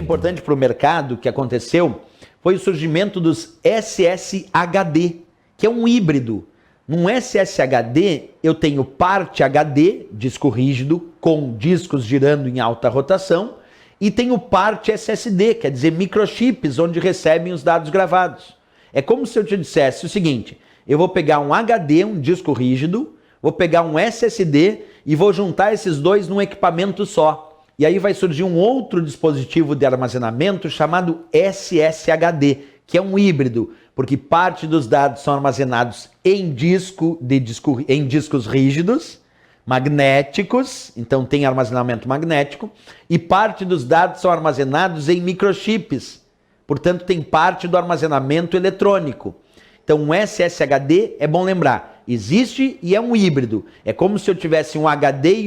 importante para o mercado que aconteceu foi o surgimento dos SSHD, que é um híbrido. Num SSHD, eu tenho parte HD, disco rígido, com discos girando em alta rotação, e tenho parte SSD, quer dizer, microchips, onde recebem os dados gravados. É como se eu te dissesse o seguinte: eu vou pegar um HD, um disco rígido, vou pegar um SSD e vou juntar esses dois num equipamento só. E aí vai surgir um outro dispositivo de armazenamento chamado SSHD, que é um híbrido, porque parte dos dados são armazenados em discos rígidos, magnéticos, então tem armazenamento magnético, e parte dos dados são armazenados em microchips, portanto tem parte do armazenamento eletrônico. Então um SSHD, é bom lembrar, existe e é um híbrido. É como se eu tivesse um HD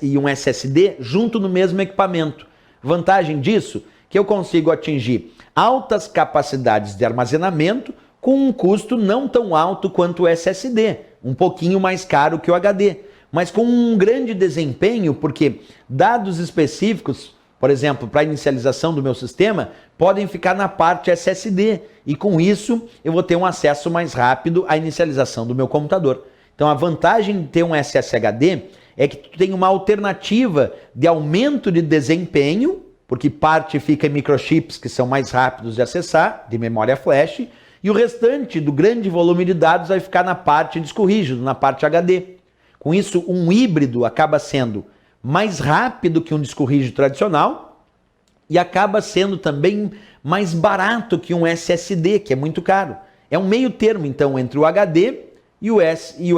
e um SSD junto no mesmo equipamento. Vantagem disso, que eu consigo atingir altas capacidades de armazenamento com um custo não tão alto quanto o SSD, um pouquinho mais caro que o HD, mas com um grande desempenho, porque dados específicos, por exemplo, para a inicialização do meu sistema, podem ficar na parte SSD, e com isso eu vou ter um acesso mais rápido à inicialização do meu computador. Então a vantagem de ter um SSHD é que tu tem uma alternativa de aumento de desempenho, porque parte fica em microchips que são mais rápidos de acessar, de memória flash, e o restante do grande volume de dados vai ficar na parte disco rígido, na parte HD. Com isso, um híbrido acaba sendo mais rápido que um disco rígido tradicional e acaba sendo também mais barato que um SSD, que é muito caro. É um meio termo, então, entre o HD e o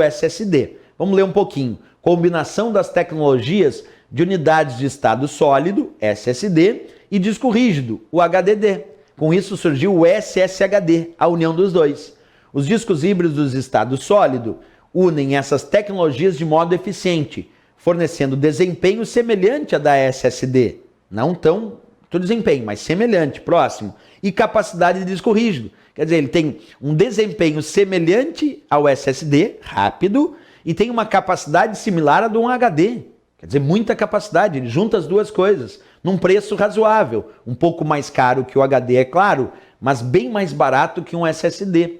SSD. Vamos ler um pouquinho. Combinação das tecnologias de unidades de estado sólido, SSD, e disco rígido, o HDD. Com isso surgiu o SSHD, a união dos dois. Os discos híbridos de estado sólido unem essas tecnologias de modo eficiente, fornecendo desempenho semelhante à da SSD. Não tão desempenho, mas semelhante, próximo. E capacidade de disco rígido. Quer dizer, ele tem um desempenho semelhante ao SSD, rápido, e tem uma capacidade similar à de um HD. Quer dizer, muita capacidade, ele junta as duas coisas, num preço razoável. Um pouco mais caro que o HD, é claro, mas bem mais barato que um SSD.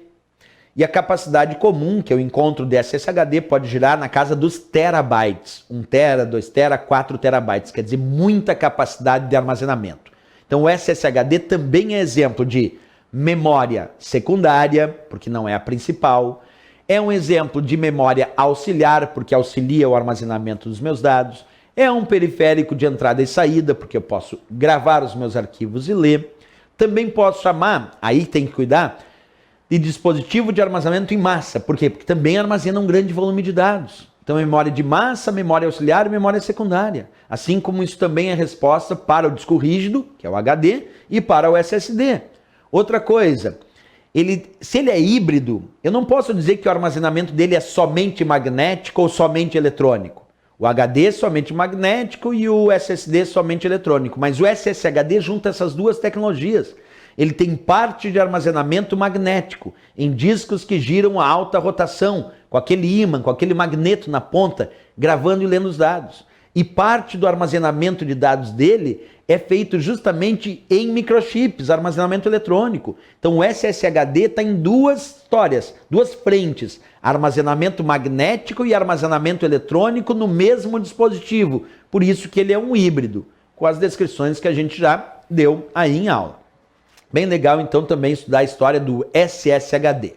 E a capacidade comum que eu encontro de SSHD pode girar na casa dos terabytes. 1 tera, 2 tera, 4 terabytes. Quer dizer, muita capacidade de armazenamento. Então o SSHD também é exemplo de memória secundária, porque não é a principal. É um exemplo de memória auxiliar, porque auxilia o armazenamento dos meus dados. É um periférico de entrada e saída, porque eu posso gravar os meus arquivos e ler. Também posso chamar, aí tem que cuidar, de dispositivo de armazenamento em massa. Por quê? Porque também armazena um grande volume de dados. Então, memória de massa, memória auxiliar e memória secundária. Assim como isso também é resposta para o disco rígido, que é o HD, e para o SSD. Outra coisa, se ele é híbrido, eu não posso dizer que o armazenamento dele é somente magnético ou somente eletrônico. O HD é somente magnético e o SSD é somente eletrônico. Mas o SSHD junta essas duas tecnologias. Ele tem parte de armazenamento magnético, em discos que giram a alta rotação, com aquele ímã, com aquele magneto na ponta, gravando e lendo os dados. E parte do armazenamento de dados dele é feito justamente em microchips, armazenamento eletrônico. Então o SSHD está em duas histórias, duas frentes. Armazenamento magnético e armazenamento eletrônico no mesmo dispositivo. Por isso que ele é um híbrido, com as descrições que a gente já deu aí em aula. Bem legal, então, também estudar a história do SSHD.